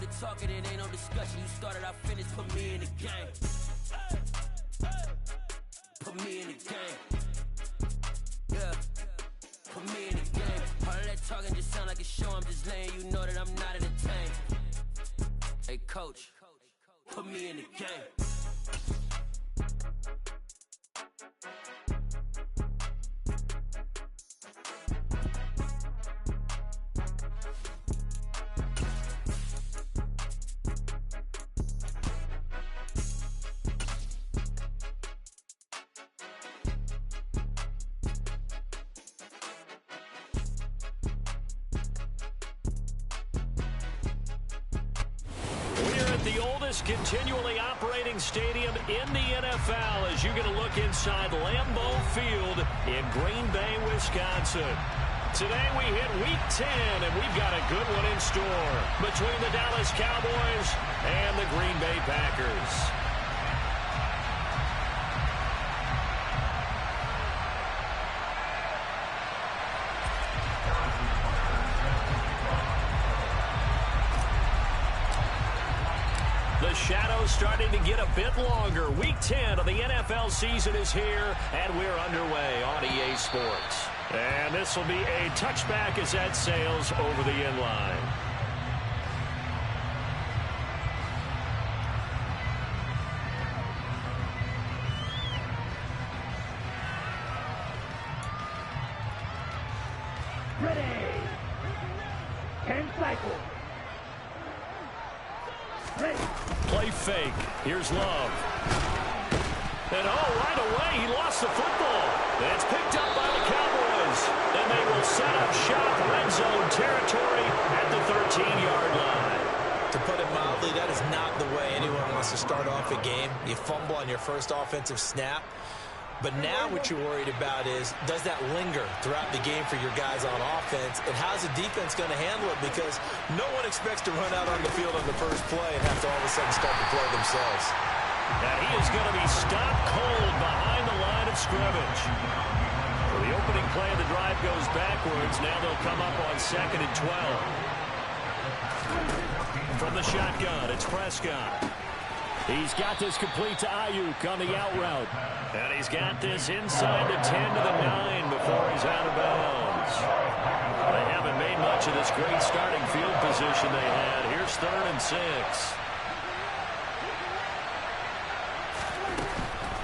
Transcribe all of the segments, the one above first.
the talking, it ain't no discussion. You started, I finished, put me in the game. Put me in the game. Yeah. Put me in the game. All of that talking just sound like a show. I'm just letting you know that I'm not entertained. Hey, coach, put me in the game. The oldest continually operating stadium in the NFL as you get a look inside Lambeau Field in Green Bay, Wisconsin. Today we hit Week 10, and we've got a good one in store between the Dallas Cowboys and the Green Bay Packers. The shadow's starting to get a bit longer. Week 10 of the NFL season is here, and we're underway on EA Sports. And this will be a touchback as that sails over the inline. Ready. 10 cycles. Ready. Play fake. Here's Love. And right away, he lost the football. It's picked up by the Cowboys. And they will set up shop red zone territory at the 13-yard line. To put it mildly, that is not the way anyone wants to start off a game. You fumble on your first offensive snap. But now what you're worried about is, does that linger throughout the game for your guys on offense? And how's the defense going to handle it? Because no one expects to run out on the field on the first play and have to all of a sudden start to play themselves. And he is going to be stopped cold behind the line of scrimmage. So the opening play of the drive goes backwards. Now they'll come up on 2nd and 12. From the shotgun, it's Prescott. He's got this complete to Ayuk on the out route. And he's got this inside the 10 to the 9 before he's out of bounds. They haven't made much of this great starting field position they had. Here's 3rd and 6.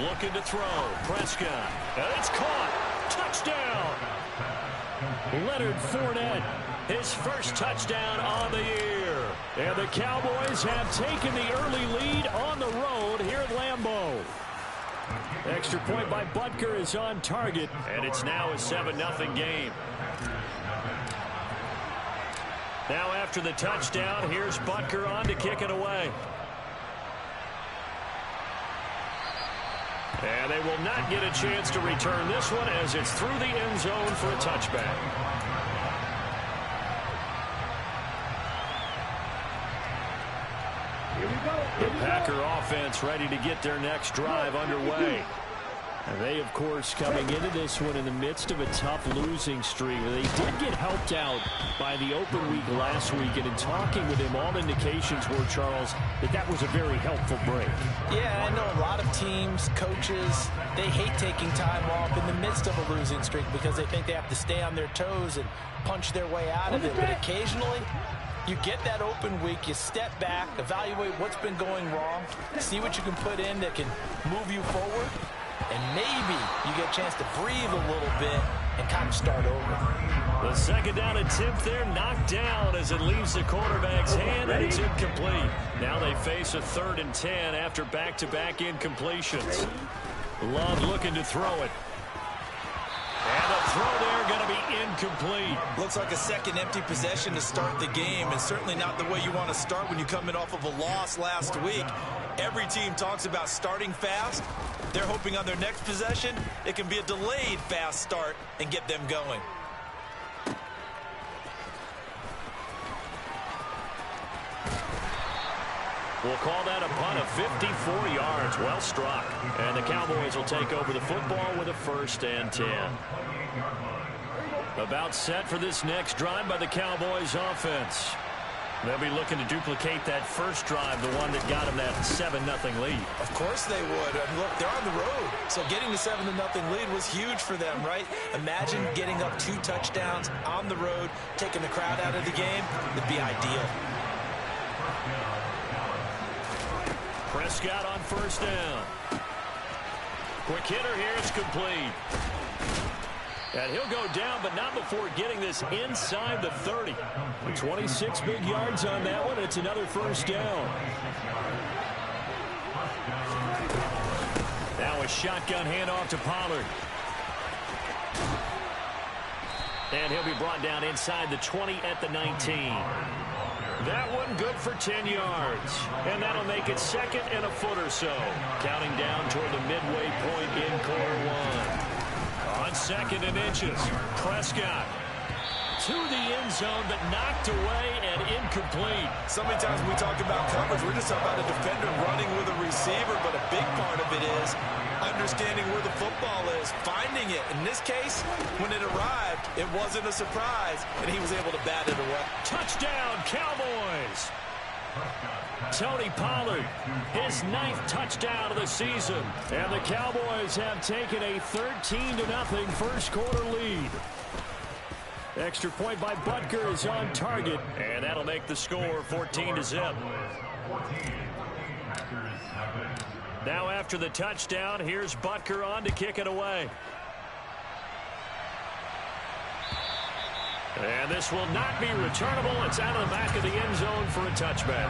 Looking to throw. Prescott. And it's caught. Touchdown. Leonard Fournette. His first touchdown on the year. And the Cowboys have taken the early lead on the road here at Lambeau. Extra point by Butker is on target, and it's now a 7-0 game. Now after the touchdown, here's Butker on to kick it away. And they will not get a chance to return this one as it's through the end zone for a touchback. The Packer offense ready to get their next drive underway. And they, of course, coming into this one in the midst of a tough losing streak. They did get helped out by the open week last week, and in talking with him, all indications were, Charles, that was a very helpful break. Yeah, I know a lot of teams, coaches, they hate taking time off in the midst of a losing streak because they think they have to stay on their toes and punch their way out of it. But occasionally, you get that open week, you step back, evaluate what's been going wrong, see what you can put in that can move you forward, and maybe you get a chance to breathe a little bit and kind of start over. The second down attempt there knocked down as it leaves the quarterback's hand, and it's incomplete. Now they face a 3rd and 10 after back-to-back incompletions. Love looking to throw it. And the throw there going to be incomplete. Looks like a second empty possession to start the game, and certainly not the way you want to start when you come in off of a loss last week. Every team talks about starting fast. They're hoping on their next possession it can be a delayed fast start and get them going. We'll call that a punt of 54 yards. Well struck. And the Cowboys will take over the football with a 1st and 10. About set for this next drive by the Cowboys offense. They'll be looking to duplicate that first drive, the one that got them that 7-0 lead. Of course they would. And look, they're on the road. So getting the 7-0 lead was huge for them, right? Imagine getting up 2 touchdowns on the road, taking the crowd out of the game. It'd be ideal. Prescott on first down. Quick hitter here. It's complete. And he'll go down, but not before getting this inside the 30. 26 big yards on that one. It's another first down. Now a shotgun handoff to Pollard. And he'll be brought down inside the 20 at the 19. That one good for 10 yards. And that'll make it 2nd and a foot or so. Counting down toward the midway point in quarter 1. On 2nd and inches, Prescott to the end zone, but knocked away and incomplete. So many times when we talk about coverage, we're just talking about a defender running with a receiver, but a big part of it is understanding where the football is, finding it. In this case, when it arrived, it wasn't a surprise, and he was able to bat it away. Touchdown, Cowboys! Tony Pollard, his 9th touchdown of the season. And the Cowboys have taken a 13-0 first quarter lead. Extra point by Butker is on target. And that'll make the score 14-0. Now after the touchdown, here's Butker on to kick it away. And this will not be returnable. It's out of the back of the end zone for a touchback.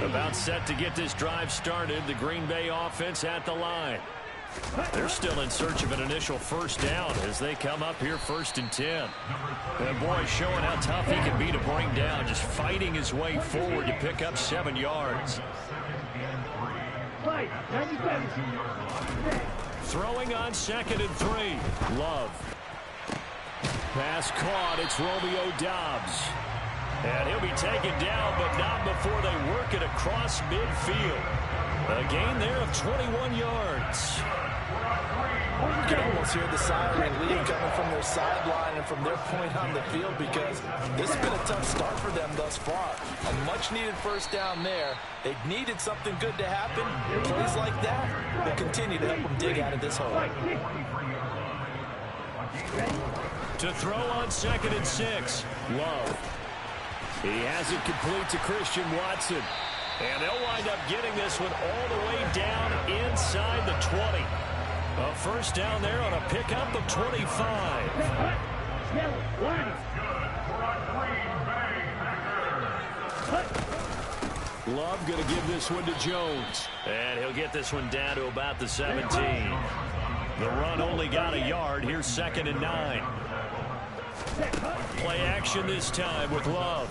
About set to get this drive started. The Green Bay offense at the line. They're still in search of an initial first down as they come up here 1st and 10. And boy, showing how tough he can be to bring down, just fighting his way forward to pick up 7 yards. Throwing on 2nd and 3. Love. Pass caught. It's Romeo Doubs. And he'll be taken down, but not before they work it across midfield. A gain there of 21 yards. You can almost hear the siren lead coming from their sideline and from their point on the field, because this has been a tough start for them thus far. A much-needed first down there. They needed something good to happen. Plays like that will continue to help them dig out of this hole. To throw on 2nd and 6. Love. He has it complete to Christian Watson. And they'll wind up getting this one all the way down inside the 20. A first down there on a pickup of 25. Love going to give this one to Jones. And he'll get this one down to about the 17. The run only got a yard. Here's 2nd and 9. Play action this time with Love.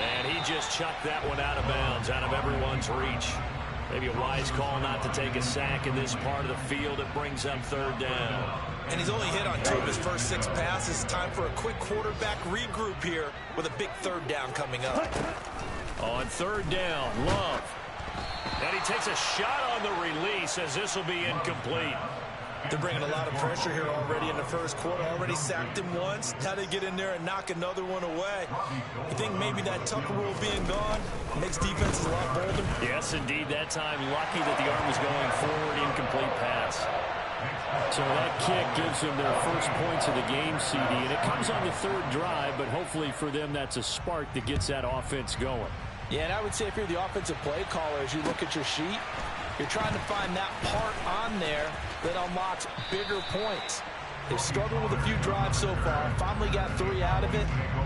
And he just chucked that one out of bounds, out of everyone's reach. Maybe a wise call not to take a sack in this part of the field. It brings up 3rd down. And he's only hit on 2 of his first 6 passes. Time for a quick quarterback regroup here with a big 3rd down coming up. On 3rd down, Love. And he takes a shot on the release as this will be incomplete. They're bringing a lot of pressure here already in the first quarter. Already sacked him once. How they get in there and knock another one away. You think maybe that Tucker rule being gone makes defenses a lot bolder? Yes, indeed. That time, lucky that the arm was going forward. Incomplete pass. So that kick gives them their first points of the game, CD. And it comes on the 3rd drive, but hopefully for them that's a spark that gets that offense going. Yeah, and I would say if you're the offensive play caller, as you look at your sheet, you're trying to find that part on there that unlocks bigger points. They've struggled with a few drives so far. Finally got 3 out of it.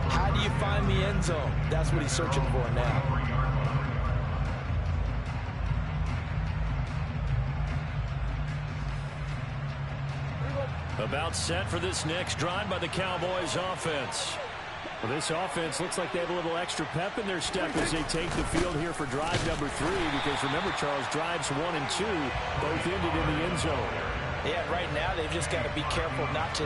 How do you find the end zone? That's what he's searching for now. About set for this next drive by the Cowboys offense. Well, this offense looks like they have a little extra pep in their step as they take the field here for drive number 3, because remember, Charles, drives 1 and 2 both ended in the end zone. Yeah, right now they've just got to be careful not to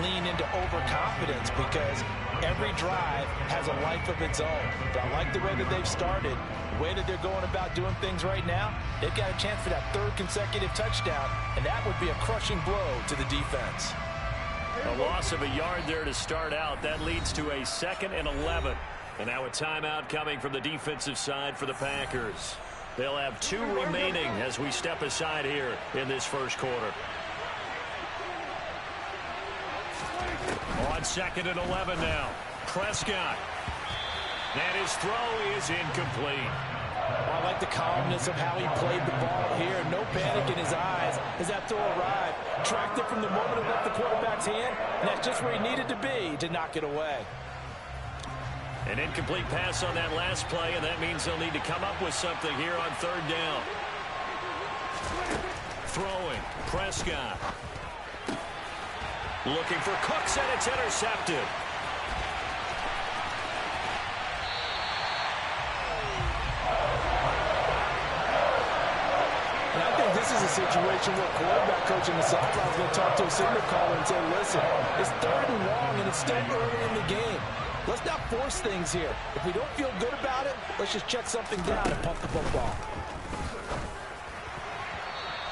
lean into overconfidence because every drive has a life of its own. But I like the way that they've started, the way that they're going about doing things right now. They've got a chance for that third consecutive touchdown, and that would be a crushing blow to the defense. A loss of a yard there to start out. That leads to a 2nd and 11. And now a timeout coming from the defensive side for the Packers. They'll have 2 remaining as we step aside here in this first quarter. On 2nd and 11 now. Prescott. And his throw is incomplete. I like the calmness of how he played the ball here. No panic in his eyes as that throw arrived. Tracked it from the moment it left the quarterback's hand, and that's just where he needed to be to knock it away. An incomplete pass on that last play, and that means they'll need to come up with something here on 3rd down. Throwing, Prescott. Looking for Cooks, and it's intercepted. And I think this is a situation where quarterback coach in the sideline is going to talk to a signal caller and say, listen, it's 3rd and long, and it's still early in the game. Let's not force things here. If we don't feel good about it, let's just check something down and punt the football.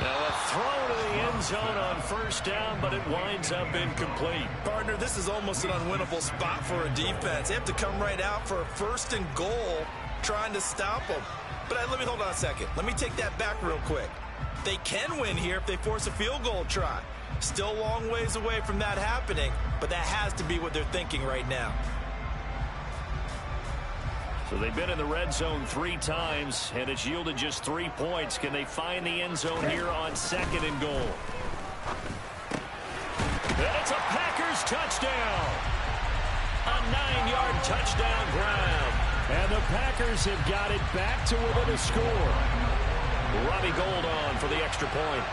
Now a throw to the end zone on 1st down, but it winds up incomplete. Partner, this is almost an unwinnable spot for a defense. They have to come right out for a 1st and goal trying to stop them. But let me hold on a second. Let me take that back real quick. They can win here if they force a field goal try. Still a long ways away from that happening, but that has to be what they're thinking right now. So they've been in the red zone 3 times, and it's yielded just 3 points. Can they find the end zone here on 2nd and goal? And it's a Packers touchdown. A 9-yard touchdown grab. And the Packers have got it back to within a score. Robbie Gould on for the extra point.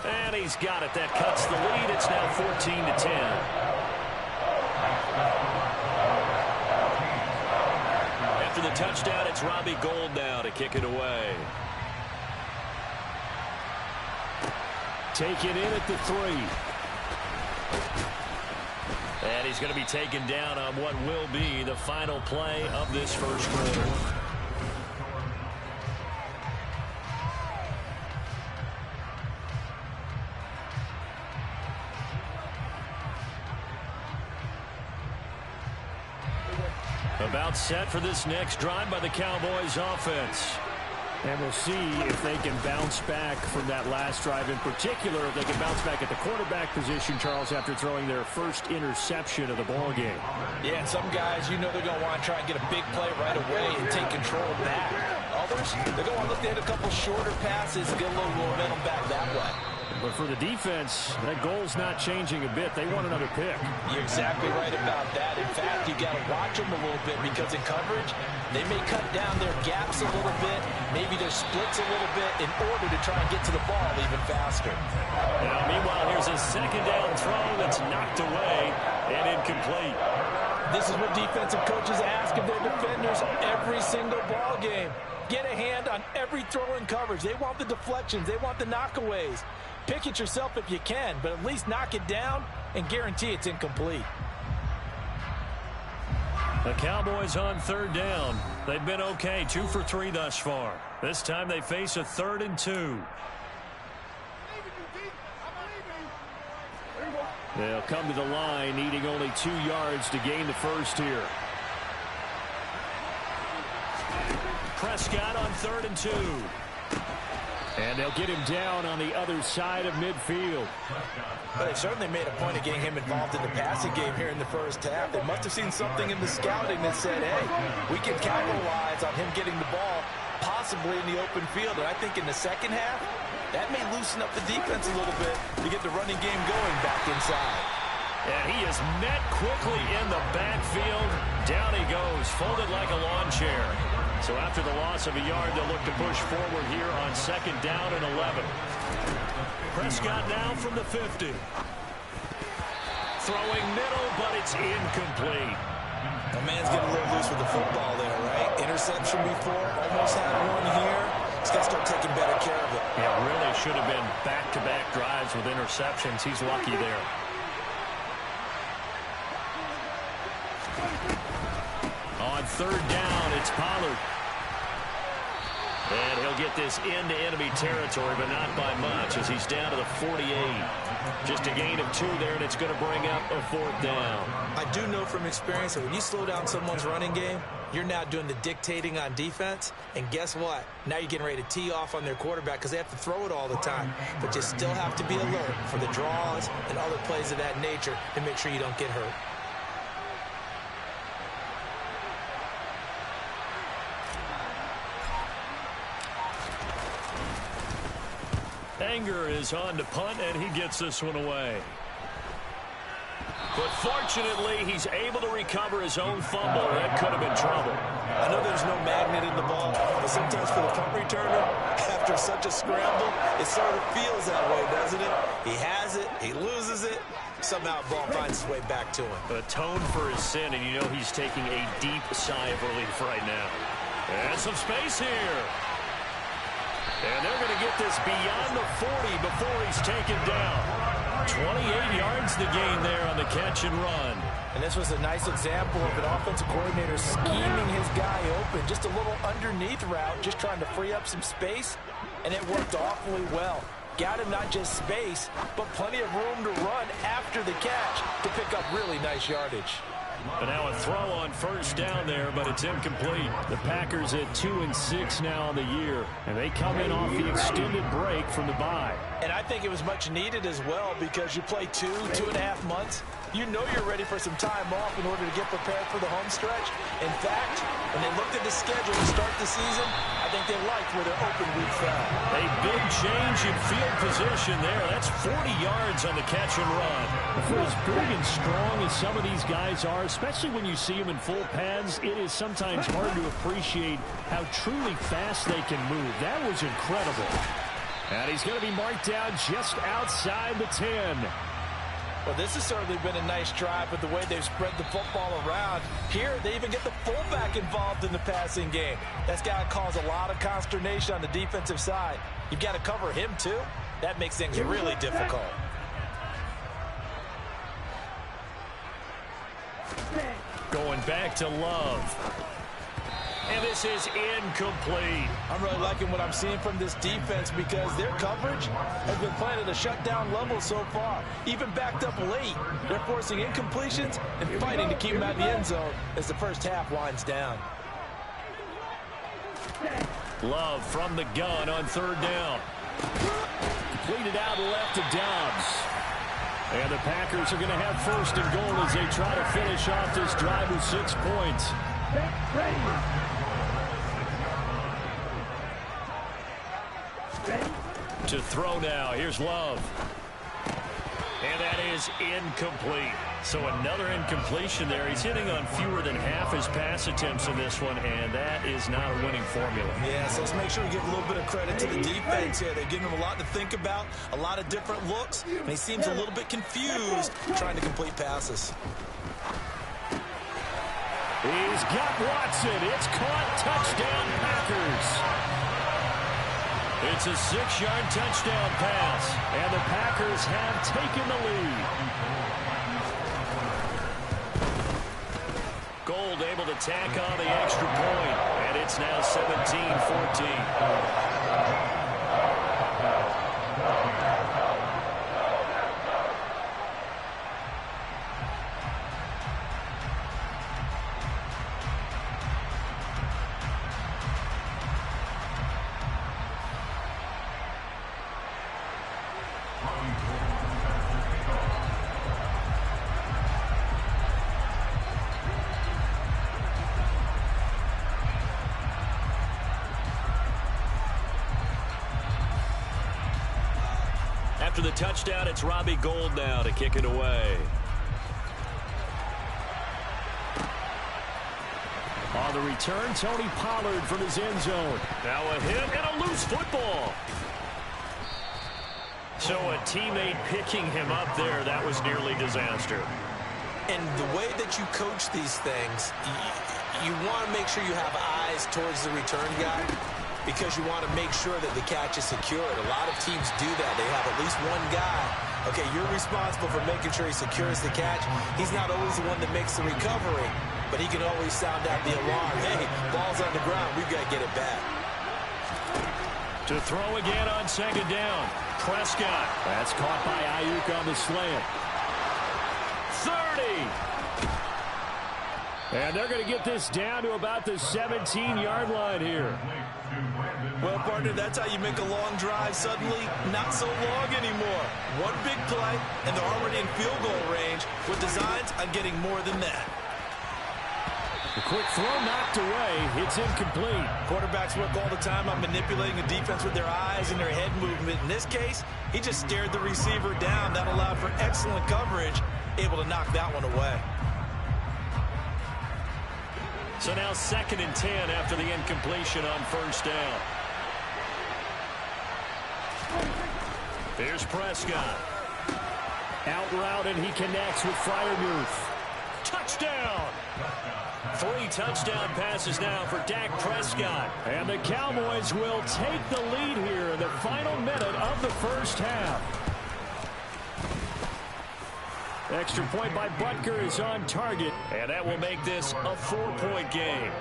And he's got it. That cuts the lead. It's now 14-10. After the touchdown, it's Robbie Gould now to kick it away. Taken in at the 3. And he's going to be taken down on what will be the final play of this first quarter. About set for this next drive by the Cowboys offense. And we'll see if they can bounce back from that last drive in particular, if they can bounce back at the quarterback position, Charles, after throwing their first interception of the ballgame. Yeah, and some guys, you know they're going to want to try and get a big play right away and take control back. Others, they're going to want to look to hit a couple shorter passes, get a little momentum back that way. But for the defense, that goal's not changing a bit. They want another pick. You're exactly right about that. In fact, you got to watch them a little bit because in coverage, they may cut down their gaps a little bit, maybe their splits a little bit in order to try and get to the ball even faster. Now, meanwhile, here's a 2nd down throw that's knocked away and incomplete. This is what defensive coaches ask of their defenders every single ball game. Get a hand on every throw in coverage. They want the deflections. They want the knockaways. Pick it yourself if you can, but at least knock it down and guarantee it's incomplete. The Cowboys on 3rd down. They've been okay, 2 for 3 thus far. This time they face a 3rd and 2. They'll come to the line, needing only 2 yards to gain the first here. Prescott on 3rd and 2. And they'll get him down on the other side of midfield. But they certainly made a point of getting him involved in the passing game here in the first half. They must have seen something in the scouting that said, hey, we can capitalize on him getting the ball possibly in the open field. And I think in the second half, that may loosen up the defense a little bit to get the running game going back inside. And he is met quickly in the backfield. Down he goes, folded like a lawn chair. So after the loss of a yard, they'll look to push forward here on 2nd down and 11. Prescott now from the 50. Throwing middle, but it's incomplete. The man's getting a little loose with the football there, right? Interception before, almost had one here. He's got to start taking better care of it. Yeah, really should have been back-to-back drives with interceptions. He's lucky there. On third down, it's Pollard. And he'll get this into enemy territory, but not by much as he's down to the 48. Just a gain of 2 there, and it's going to bring up a 4th down. I do know from experience that when you slow down someone's running game, you're now doing the dictating on defense. And guess what? Now you're getting ready to tee off on their quarterback because they have to throw it all the time. But you still have to be alert for the draws and other plays of that nature to make sure you don't get hurt. Anger is on to punt, and he gets this one away. But fortunately, he's able to recover his own fumble. That could have been trouble. I know there's no magnet in the ball, but sometimes for the punt returner, after such a scramble, it sort of feels that way, doesn't it? He has it, he loses it, somehow the ball finds its way back to him. Atone for his sin, and you know he's taking a deep sigh of relief right now. And some space here. And they're going to get this beyond the 40 before he's taken down. 28 yards the gain there on the catch and run. And this was a nice example of an offensive coordinator scheming his guy open. Just a little underneath route, just trying to free up some space, and it worked awfully well. Got him not just space, but plenty of room to run after the catch to pick up really nice yardage. And now a throw on first down there, but it's incomplete. The Packers at 2-6 now on the year, and they come in off the extended break from the bye. And I think it was much needed as well because you play 2.5 months. You know you're ready for some time off in order to get prepared for the home stretch. In fact, when they looked at the schedule to start the season, I think they liked where their open week fell. A big change in field position there. That's 40 yards on the catch and run. For as big and strong as some of these guys are, especially when you see them in full pads, it is sometimes hard to appreciate how truly fast they can move. That was incredible. And he's going to be marked down just outside the 10. Well, this has certainly been a nice drive with the way they've spread the football around. Here, they even get the fullback involved in the passing game. That's got to cause a lot of consternation on the defensive side. You've got to cover him, too. That makes things really difficult. Going back to Love. And this is incomplete. I'm really liking what I'm seeing from this defense because their coverage has been playing at a shutdown level so far. Even backed up late, they're forcing incompletions and fighting to keep them out of the end zone as the first half winds down. Love from the gun on third down. Completed out left to Dobbs. And the Packers are going to have first and goal as they try to finish off this drive with 6 points. To throw now. Here's Love. And that is incomplete. So another incompletion there. He's hitting on fewer than half his pass attempts in this one, and that is not a winning formula. Yeah, so let's make sure we give a little bit of credit to the defense here. They're giving him a lot to think about, a lot of different looks, and he seems a little bit confused trying to complete passes. He's got Watson. It's caught. Touchdown, Packers. It's a 6-yard touchdown pass, and the Packers have taken the lead. Gold able to tack on the extra point, and it's now 17-14. After the touchdown, it's Robbie Gould now to kick it away. On the return, Tony Pollard from his end zone. Now a hit and a loose football. So a teammate picking him up there, that was nearly disaster. And the way that you coach these things, you want to make sure you have eyes towards the return guy. because you want to make sure that the catch is secured. A lot of teams do that. They have at least one guy. Okay, you're responsible for making sure he secures the catch. He's not always the one that makes the recovery, but he can always sound out the alarm. Hey, ball's on the ground. We've got to get it back. To throw again on second down. Prescott. That's caught by Ayuk on the slant. 30. And they're going to get this down to about the 17-yard line here. Well, partner, that's how you make a long drive suddenly not so long anymore. One big play, and they're already in field goal range with designs on getting more than that. The quick throw knocked away. It's incomplete. Quarterbacks work all the time on manipulating a defense with their eyes and their head movement. In this case, he just stared the receiver down. That allowed for excellent coverage, able to knock that one away. So now 2nd and 10 after the incompletion on first down. Here's Prescott. Out route, and he connects with Freiermuth. Touchdown! 3 touchdown passes now for Dak Prescott. And the Cowboys will take the lead here in the final minute of the first half. Extra point by Butker is on target, and that will make this a 4-point game.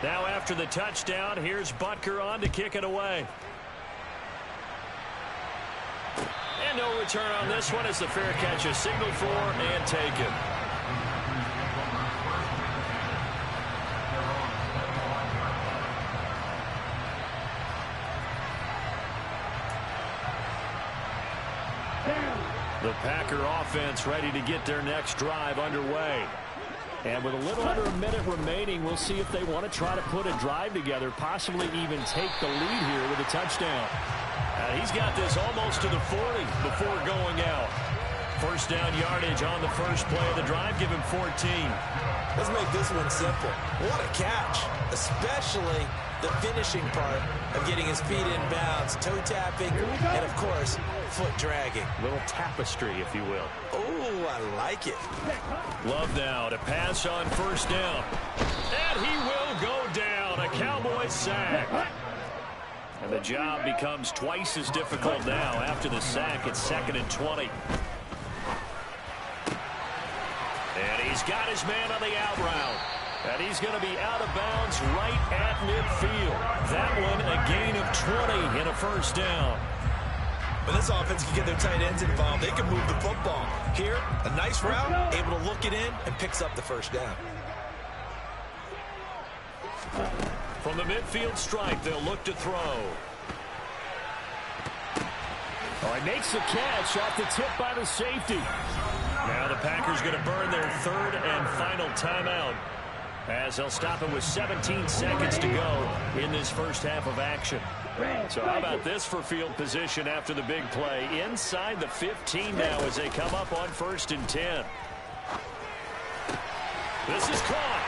Now after the touchdown, here's Butker on to kick it away. And no return on this one as the fair catch is signaled for and taken. The Packer offense ready to get their next drive underway. And with a little under a minute remaining, we'll see if they want to try to put a drive together, possibly even take the lead here with a touchdown. He's got this almost to the 40 before going out. First down yardage on the first play of the drive. Give him 14. Let's make this one simple. What a catch, especially the finishing part of getting his feet in bounds, toe tapping, and, of course, foot dragging. Little tapestry, if you will. Oh, I like it. Love now to pass on first down. And he will go down. A Cowboys sack. And the job becomes twice as difficult now after the sack. It's 2nd and 20. And he's got his man on the out route. And he's going to be out of bounds right at midfield. That one a gain of 20 in a first down. When this offense can get their tight ends involved, they can move the football. Here, a nice route, able to look it in, and picks up the first down. From the midfield stripe, they'll look to throw. Oh, he makes the catch off the tip by the safety. Now the Packers going to burn their 3rd and final timeout, as they'll stop it with 17 seconds to go in this first half of action. So how about this for field position after the big play? Inside the 15 now as they come up on 1st and 10. This is caught.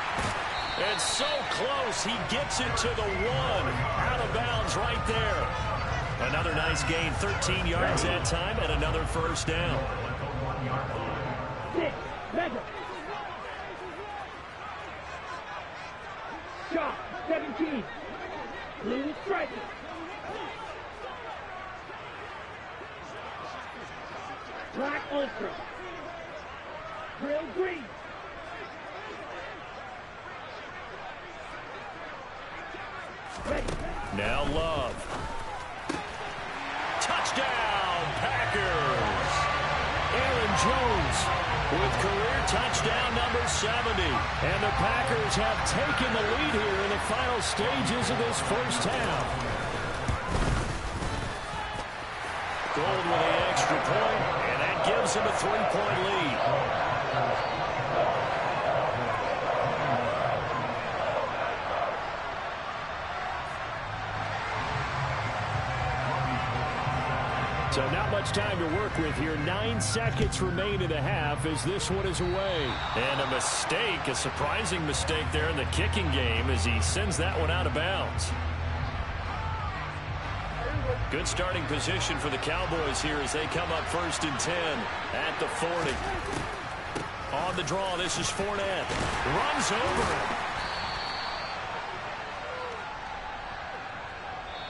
And so close, he gets it to the 1. Out of bounds right there. Another nice gain, 13 yards that time, and another first down. 6, measure. Shot, 17. Blue striker. Black ultra. Grill green. Ready. Now Love. Touchdown, Packers. Aaron Jones with career touchdown number 70. And the Packers have taken the lead here in the final stages of this first half. Gold with the extra point, and that gives him a 3-point lead. So not much time to work with here. 9 seconds remain in the half as this one is away. And a mistake, a surprising mistake there in the kicking game as he sends that one out of bounds. Good starting position for the Cowboys here as they come up 1st and 10 at the 40. On the draw, this is Fournette. Runs over it.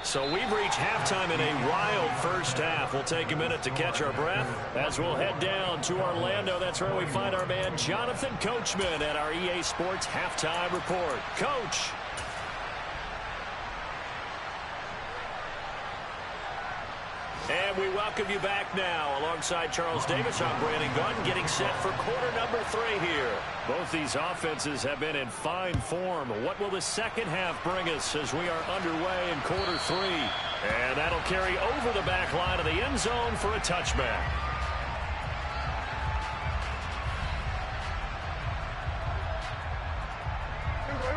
So we've reached halftime in a wild first half. We'll take a minute to catch our breath as we'll head down to Orlando. That's where we find our man Jonathan Coachman at our EA Sports Halftime Report. Coach. And we welcome you back now. Alongside Charles Davis, I'm Brandon Gaudin, getting set for quarter number 3 here. Both these offenses have been in fine form. What will the second half bring us as we are underway in quarter 3? And that'll carry over the back line of the end zone for a touchback.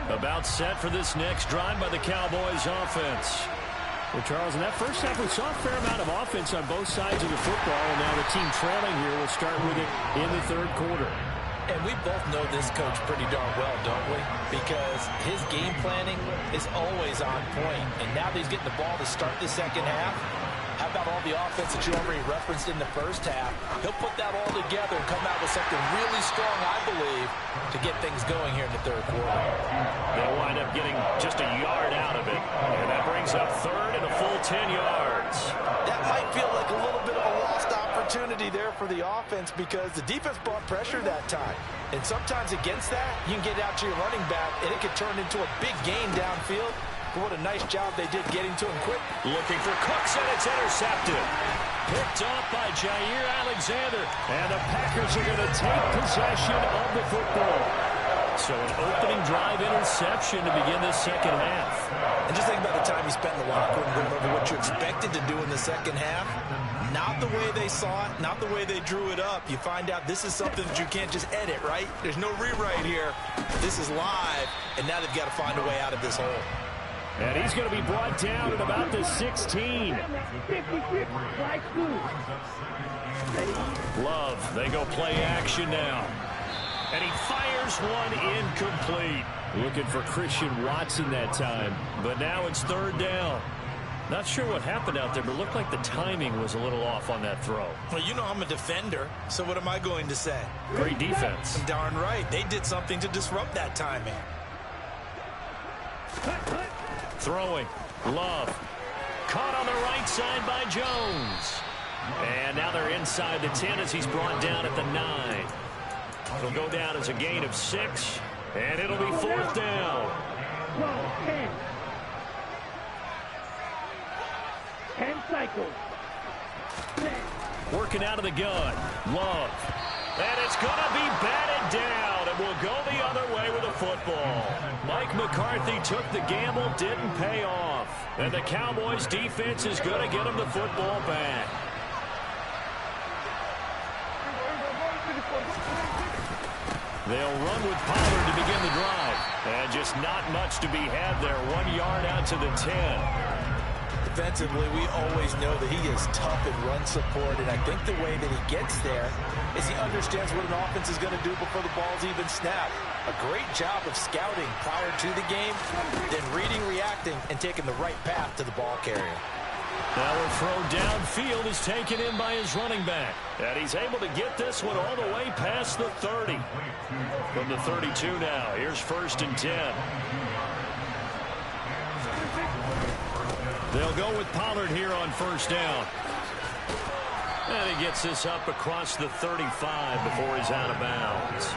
About set for this next drive by the Cowboys offense. Well, Charles, in that first half, we saw a fair amount of offense on both sides of the football, and now the team trailing here will start with it in the 3rd quarter. And we both know this coach pretty darn well, don't we? Because his game planning is always on point. And now that he's getting the ball to start the second half, how about all the offense that you already referenced in the first half? He'll put that all together and come out with something really strong, I believe, to get things going here in the 3rd quarter. They'll wind up getting just a yard out of it. And that brings up 3rd and a full 10 yards. That might feel like a little bit of a lost opportunity there for the offense because the defense brought pressure that time. And sometimes against that, you can get out to your running back, and it could turn into a big gain downfield. But what a nice job they did getting to him quick. Looking for Cooks, and it's intercepted. Picked off by Jair Alexander. And the Packers are going to take possession of the football. So an opening drive interception to begin this second half. And just think about the time you spent in the locker room going over what you expected to do in the second half. Not the way they saw it, not the way they drew it up. You find out this is something that you can't just edit, right? There's no rewrite here. This is live, and now they've got to find a way out of this hole. And he's going to be brought down at about the 16. Love, they go play action now. And he fires one incomplete. Looking for Christian Watson that time. But now it's 3rd down. Not sure what happened out there, but it looked like the timing was a little off on that throw. Well, you know I'm a defender, so what am I going to say? Great defense. Darn right. They did something to disrupt that timing. Throwing. Love. Caught on the right side by Jones. And now they're inside the 10 as he's brought down at the 9. It'll go down as a gain of 6, and it'll be 4th down. 10 cycles. Working out of the gun. Love. And it's going to be batted down, and we'll go the other way with the football. Mike McCarthy took the gamble, didn't pay off. And the Cowboys defense is going to get him the football back. They'll run with Pollard to begin the drive. And just not much to be had there. 1 yard out to the 10. Defensively, we always know that he is tough in run support, and I think the way that he gets there is he understands what an offense is going to do before the ball's even snapped. A great job of scouting prior to the game, then reading, reacting, and taking the right path to the ball carrier. Now a throw downfield is taken in by his running back. And he's able to get this one all the way past the 30. From the 32 now, here's 1st and 10. They'll go with Pollard here on 1st down. And he gets this up across the 35 before he's out of bounds.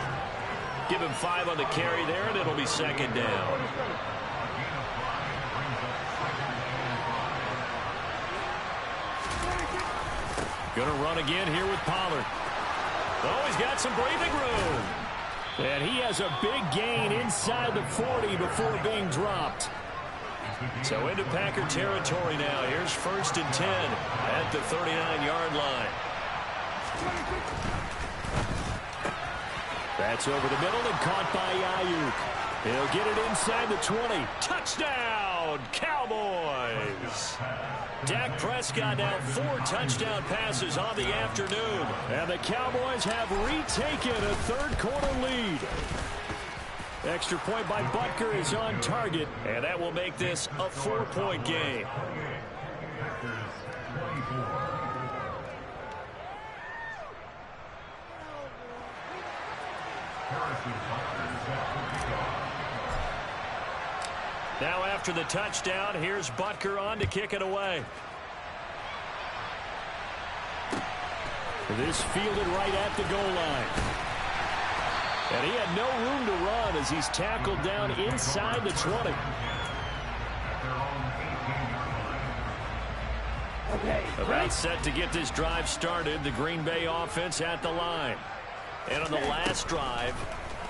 Give him 5 on the carry there, and it'll be 2nd down. Going to run again here with Pollard. Oh, he's got some breathing room. And he has a big gain inside the 40 before being dropped. So into Packer territory now. Here's 1st and 10 at the 39-yard line. That's over the middle and caught by Ayuk. He'll get it inside the 20. Touchdown, Cowboys! Dak Prescott now 4 touchdown passes on the afternoon. And the Cowboys have retaken a third-quarter lead. Extra point by Butker is on target, and that will make this a 4-point game. Now after the touchdown, here's Butker on to kick it away. This fielded right at the goal line. And he had no room to run as he's tackled down inside the 20. About set to get this drive started, the Green Bay offense at the line. And on the last drive,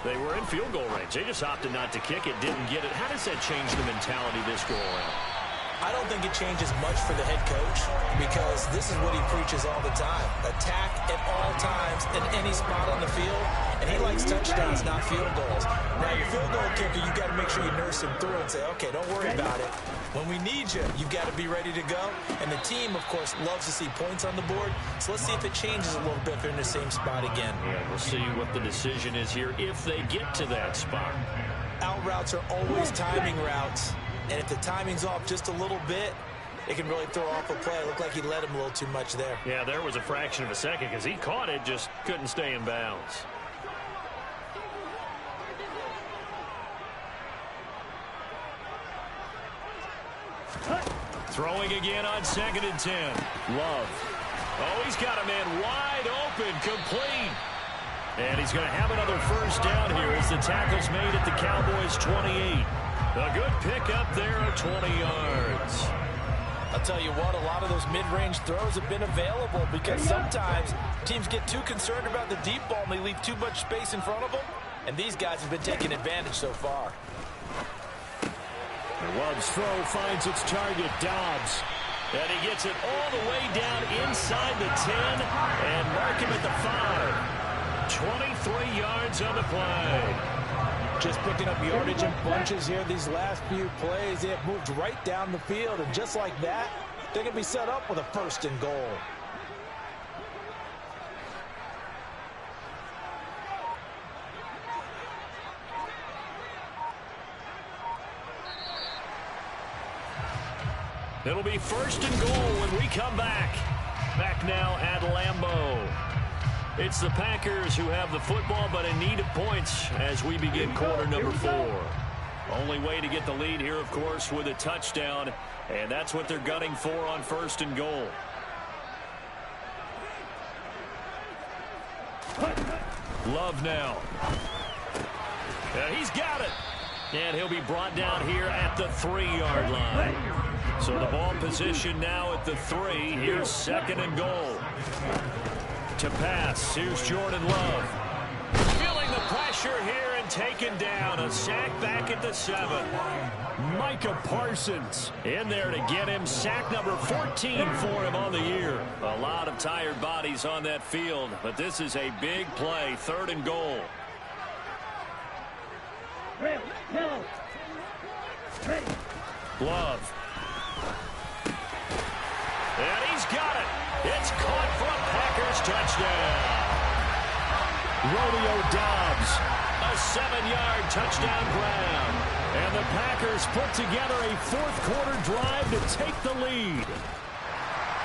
they were in field goal range. They just opted not to kick it, didn't get it. How does that change the mentality this go around? I don't think it changes much for the head coach because this is what he preaches all the time. Attack at all times in any spot on the field, and he likes touchdowns, not field goals. Now, your field goal kicker, you got to make sure you nurse him through and say, okay, don't worry about it. When we need you, you got to be ready to go. And the team, of course, loves to see points on the board. So let's see if it changes a little bit if they're in the same spot again. Yeah, we'll see what the decision is here if they get to that spot. Out routes are always timing routes. And if the timing's off just a little bit, it can really throw off a play. It looked like he let him a little too much there. Yeah, there was a fraction of a second because he caught it, just couldn't stay in bounds. Throwing again on 2nd and 10. Love. Oh, he's got a man wide open, complete. And he's going to have another first down here as the tackle's made at the Cowboys' 28. A good pickup there of 20 yards. I'll tell you what, a lot of those mid-range throws have been available because sometimes teams get too concerned about the deep ball and they leave too much space in front of them. And these guys have been taking advantage so far. Love's throw finds its target, Dobbs. And he gets it all the way down inside the 10 and mark him at the 5. 23 yards on the play. Just picking up yardage in bunches here these last few plays. They have moved right down the field, and just like that, they can be set up with a 1st and goal. It'll be 1st and goal when we come back. Back now at Lambeau. It's the Packers who have the football, but in need of points as we begin quarter number 4. Only way to get the lead here, of course, with a touchdown, and that's what they're gunning for on 1st and goal. Love now. And he's got it. And he'll be brought down here at the 3-yard line. So the ball position now at the 3. Here's 2nd and goal. To pass, here's Jordan Love. Feeling the pressure here and taken down. A sack back at the 7. Micah Parsons in there to get him. Sack number 14 for him on the year. A lot of tired bodies on that field, but this is a big play. 3rd and goal. Love. And he's got it. It's caught for a Packers touchdown. Romeo Doubs, a 7-yard touchdown grab. And the Packers put together a 4th-quarter drive to take the lead.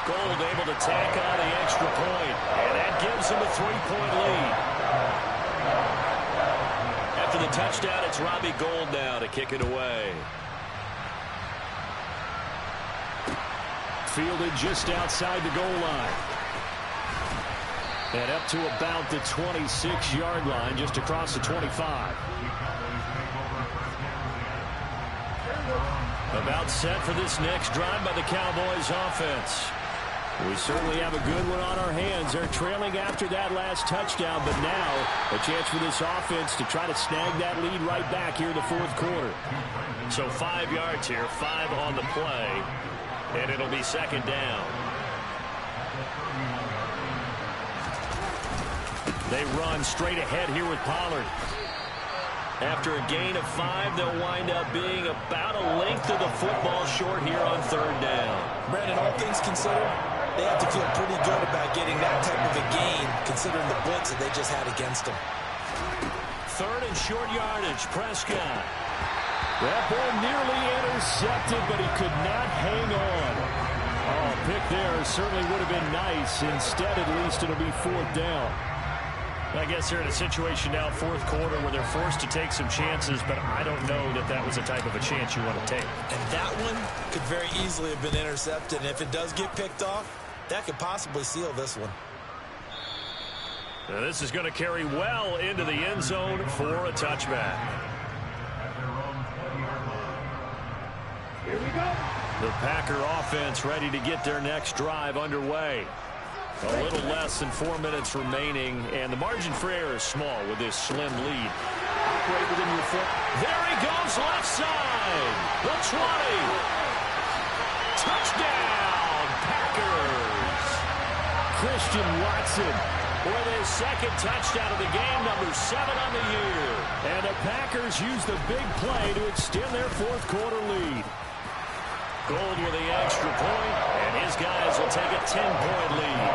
Gold able to tack on the extra point, and that gives him a 3-point lead. After the touchdown, it's Robbie Gould now to kick it away. Fielded just outside the goal line. And up to about the 26-yard line, just across the 25. About set for this next drive by the Cowboys offense. We certainly have a good one on our hands. They're trailing after that last touchdown, but now a chance for this offense to try to snag that lead right back here in the 4th quarter. So 5 yards here, 5 on the play. And it'll be 2nd down. They run straight ahead here with Pollard. After a gain of 5, they'll wind up being about a length of the football short here on 3rd down. Brandon, all things considered, they have to feel pretty good about getting that type of a gain, considering the blitz that they just had against them. 3rd and short yardage, Prescott. That ball nearly intercepted, but he could not hang on. Oh, pick there certainly would have been nice. Instead, at least, it'll be 4th down. I guess they're in a situation now, 4th quarter, where they're forced to take some chances, but I don't know that that was the type of a chance you want to take. And that one could very easily have been intercepted. And if it does get picked off, that could possibly seal this one. Now this is going to carry well into the end zone for a touchback. Here we go. The Packer offense ready to get their next drive underway. A little less than 4 minutes remaining, and the margin for error is small with this slim lead. Operate within your foot. There he goes, left side. The 20. Touchdown, Packers. Christian Watson with his 2nd touchdown of the game, number 7 on the year. And the Packers use the big play to extend their 4th quarter lead. Gold with the extra point, and his guys will take a 10-point lead.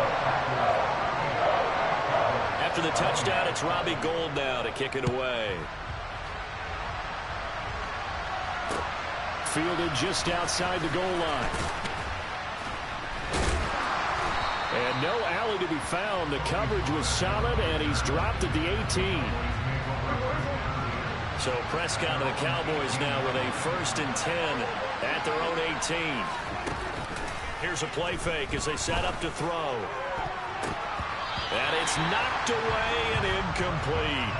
After the touchdown, it's Robbie Gould now to kick it away. Fielded just outside the goal line. And no alley to be found. The coverage was solid, and he's dropped at the 18. So Prescott and the Cowboys now with a 1st and 10 at their own 18. Here's a play fake as they set up to throw. And it's knocked away and incomplete.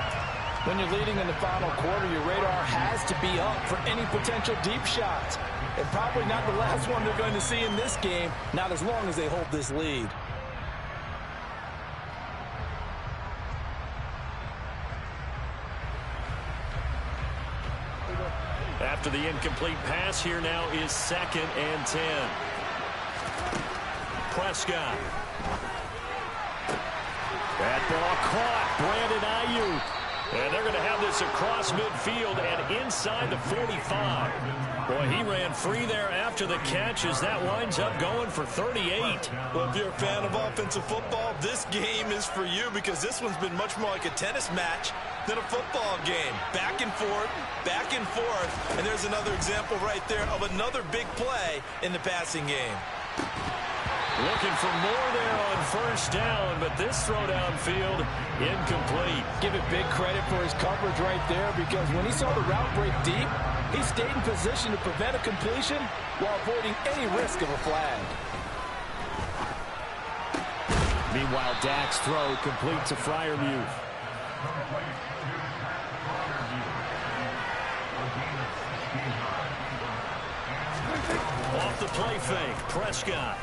When you're leading in the final quarter, your radar has to be up for any potential deep shots. And probably not the last one they're going to see in this game, not as long as they hold this lead. After the incomplete pass, here now is 2nd and 10. Prescott. That ball caught. Brandon Ayuk. And they're going to have this across midfield and inside the 45. Boy, he ran free there after the catch as that winds up going for 38. Well, if you're a fan of offensive football, this game is for you because this one's been much more like a tennis match than a football game. Back and forth, and there's another example right there of another big play in the passing game. Looking for more there on 1st down, but this throw downfield incomplete. Give it big credit for his coverage right there because when he saw the route break deep, he stayed in position to prevent a completion while avoiding any risk of a flag. Meanwhile, Dak's throw complete to Freiermuth. Off the play fake, Prescott.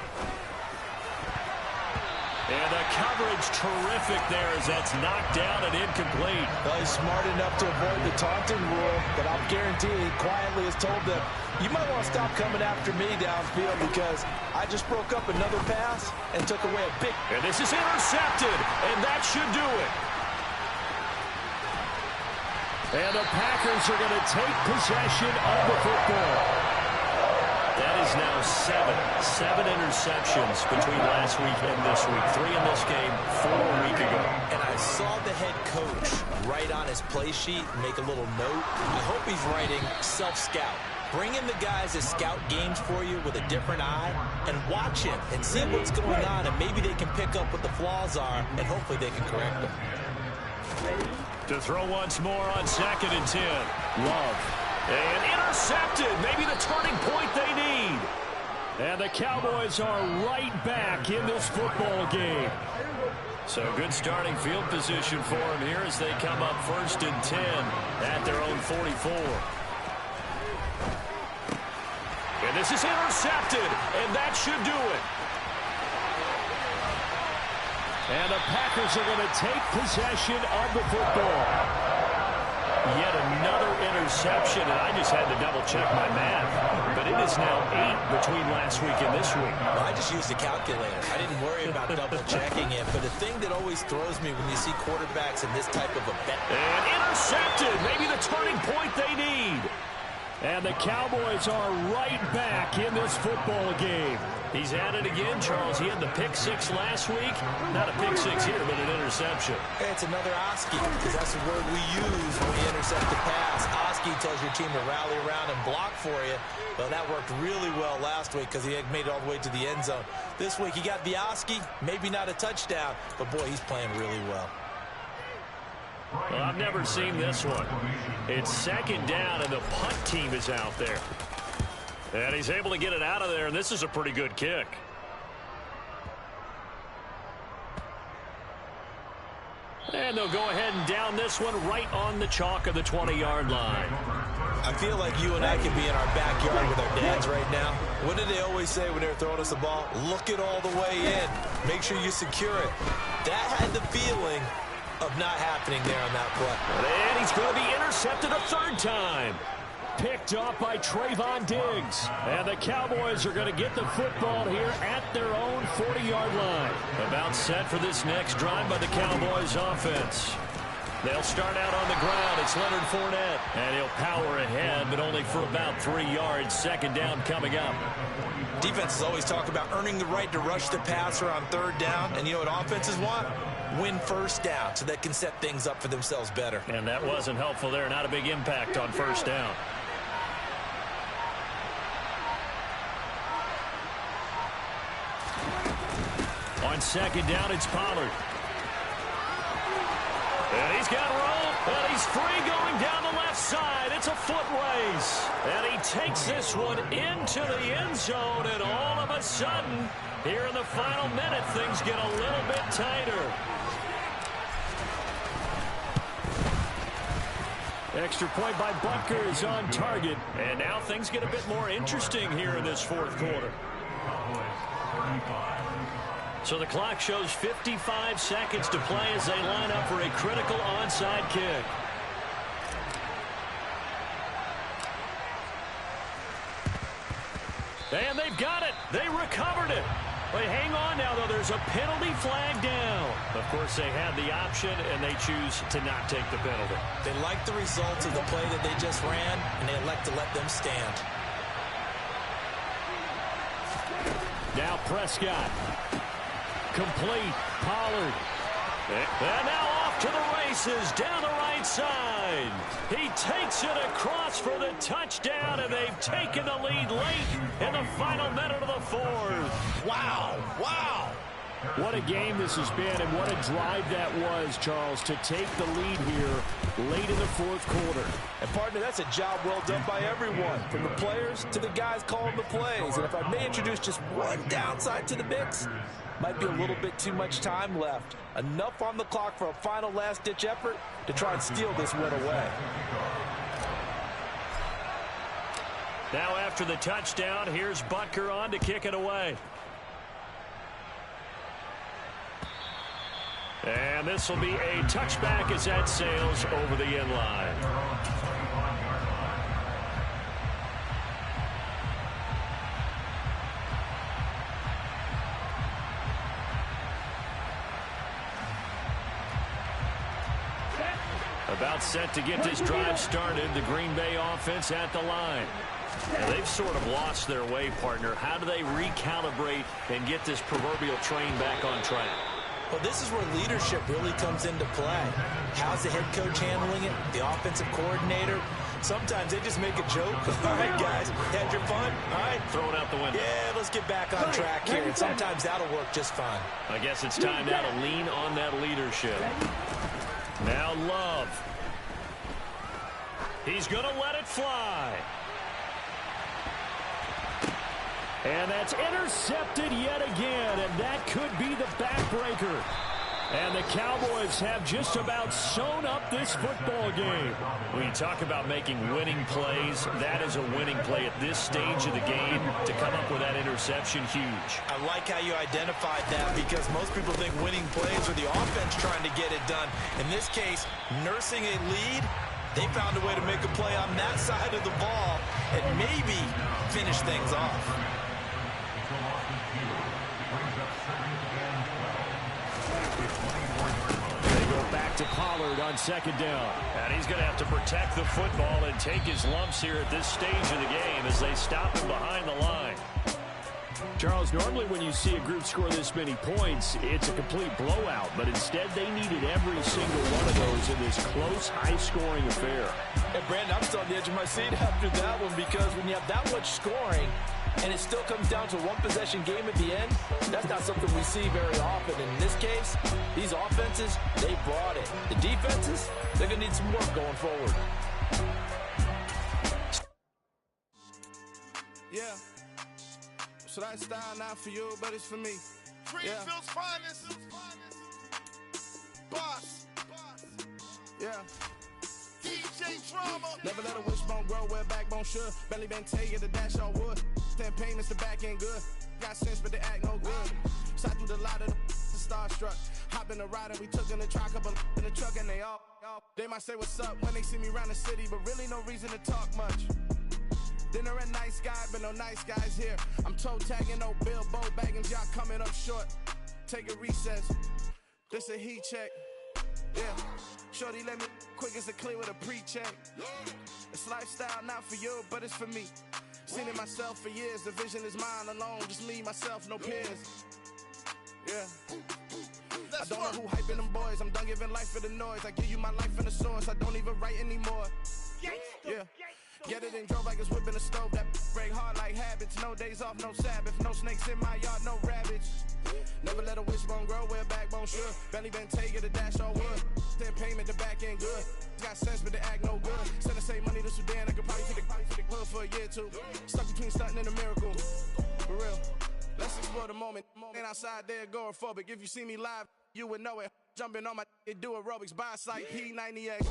And the coverage terrific there as that's knocked down and incomplete. Well, he's smart enough to avoid the taunting rule, but I'll guarantee he quietly has told them, you might want to stop coming after me downfield because I just broke up another pass and took away a big... And this is intercepted, and that should do it. And the Packers are going to take possession of the football. That is now 7 interceptions between last week and this week. 3 in this game, 4 a week ago. And I saw the head coach write on his play sheet, make a little note. I hope he's writing self-scout. Bring in the guys that scout games for you with a different eye and watch him and see what's going on, and maybe they can pick up what the flaws are, and hopefully they can correct them. To throw once more on 2nd and 10. Love. And intercepted. Maybe the turning point they need. And the Cowboys are right back in this football game. So good starting field position for them here as they come up 1st and 10 at their own 44. And this is intercepted, and that should do it. And the Packers are going to take possession of the football. yet another interception, and I just had to double-check my math. But it is now 8 between last week and this week. Well, I just used a calculator. I didn't worry about double-checking it. But the thing that always throws me when you see quarterbacks in this type of a bet. And intercepted. Maybe the turning point they need. And the Cowboys are right back in this football game. He's at it again, Charles. He had the pick six last week. Not a pick six here, but an interception. Hey, it's another Oski, because that's the word we use when we intercept the pass. Oski tells your team to rally around and block for you. Well, that worked really well last week because he had made it all the way to the end zone. This week, he got the Oski, maybe not a touchdown, but, boy, he's playing really well. Well, I've never seen this one. It's second down, and the punt team is out there. And he's able to get it out of there, and this is a pretty good kick. And they'll go ahead and down this one right on the chalk of the 20-yard line. I feel like you and I can be in our backyard with our dads right now. What did they always say when they were throwing us the ball? Look it all the way in. Make sure you secure it. That had the feeling of not happening there on that play. And he's going to be intercepted a third time. Picked off by Trayvon Diggs. And the Cowboys are going to get the football here at their own 40-yard line. About set for this next drive by the Cowboys offense. They'll start out on the ground. It's Leonard Fournette. And he'll power ahead, but only for about 3 yards. Second down coming up. Defenses always talk about earning the right to rush the passer on third down. And you know what offenses want? Win first down so they can set things up for themselves better. And that wasn't helpful there. Not a big impact on first down. On second down, it's Pollard. And he's got room, and he's free going down the left side. It's a foot race. And he takes this one into the end zone, and all of a sudden, here in the final minute, things get a little bit tighter. Extra point by Butker is on target. And now things get a bit more interesting here in this fourth quarter. So the clock shows 55 seconds to play as they line up for a critical onside kick. And they've got it. They recovered it. But hang on now, though. There's a penalty flag down. Of course, they had the option, and they choose to not take the penalty. They like the results of the play that they just ran, and they elect to let them stand. Now Prescott. Complete. Pollard. And now off to the races down the right side. He takes it across for the touchdown, and they've taken the lead late in the final minute of the fourth. Wow. Wow. What a game this has been, and what a drive that was, Charles, to take the lead here late in the fourth quarter. And, partner, that's a job well done by everyone, from the players to the guys calling the plays. And if I may introduce just one downside to the mix, might be a little bit too much time left. Enough on the clock for a final last-ditch effort to try and steal this win away. Now after the touchdown, here's Butker on to kick it away. And this will be a touchback as that sails over the end line. About set to get this drive started, the Green Bay offense at the line. And they've sort of lost their way, partner. How do they recalibrate and get this proverbial train back on track? Well, this is where leadership really comes into play. How's the head coach handling it? The offensive coordinator? Sometimes they just make a joke. All right, guys, had your fun? All right. Throw it out the window. Yeah, let's get back on track here. And sometimes that'll work just fine. I guess it's time now to lean on that leadership. Now Love. He's going to let it fly. And that's intercepted yet again, and that could be the backbreaker. And the Cowboys have just about sewn up this football game. When you talk about making winning plays, that is a winning play at this stage of the game. To come up with that interception, huge. I like how you identified that, because most people think winning plays are the offense trying to get it done. In this case, nursing a lead They found a way to make a play on that side of the ball and maybe finish things off. They go back to Pollard on second down. And he's going to have to protect the football and take his lumps here at this stage of the game as they stop him behind the line. Charles, normally when you see a group score this many points, it's a complete blowout. But instead, they needed every single one of those in this close, high-scoring affair. And Brandon, I'm still on the edge of my seat after that one because when you have that much scoring and it still comes down to one possession game at the end, that's not something we see very often. And in this case, these offenses, they brought it. The defenses, they're going to need some work going forward. Yeah. So that style not for you, but it's for me. Greenfield's finest. Boss. Yeah. DJ Drama. Never let a wishbone grow where a backbone should. Belly been tell you the dash on wood. 10 payments, the back end good. Got sense, but they act no good. Shot through the lot of the starstruck. Hop in the ride and we took in the truck, couple in the truck, and they all. They might say what's up when they see me around the city, but really no reason to talk much. Dinner a nice guy, but no nice guys here. I'm toe tagging, no Bilbo Baggins, y'all coming up short. Take a recess. This a heat check. Yeah. Shorty let me quick as a clear with a pre-check. It's lifestyle not for you, but it's for me. Seen it myself for years. The vision is mine alone. Just me, myself, no peers. Yeah. I don't know who hyping them boys. I'm done giving life for the noise. I give you my life in the source. I don't even write anymore. Yeah. Get it and drove like it's whipping a stove. That break hard like habits. No days off, no Sabbath. No snakes in my yard, no rabbits. Never let a wishbone grow where a backbone should. Belly been take it, the dash on wood. 10 payment, the back end good. Got sense, but they act no good. Send the same money to Sudan. I could probably take the hood for a year or two. Stuck between stunting and a miracle. For real. Let's explore the moment. Ain't outside there agoraphobic. If you see me live, you would know it. Jumping on my do aerobics by sight P90X.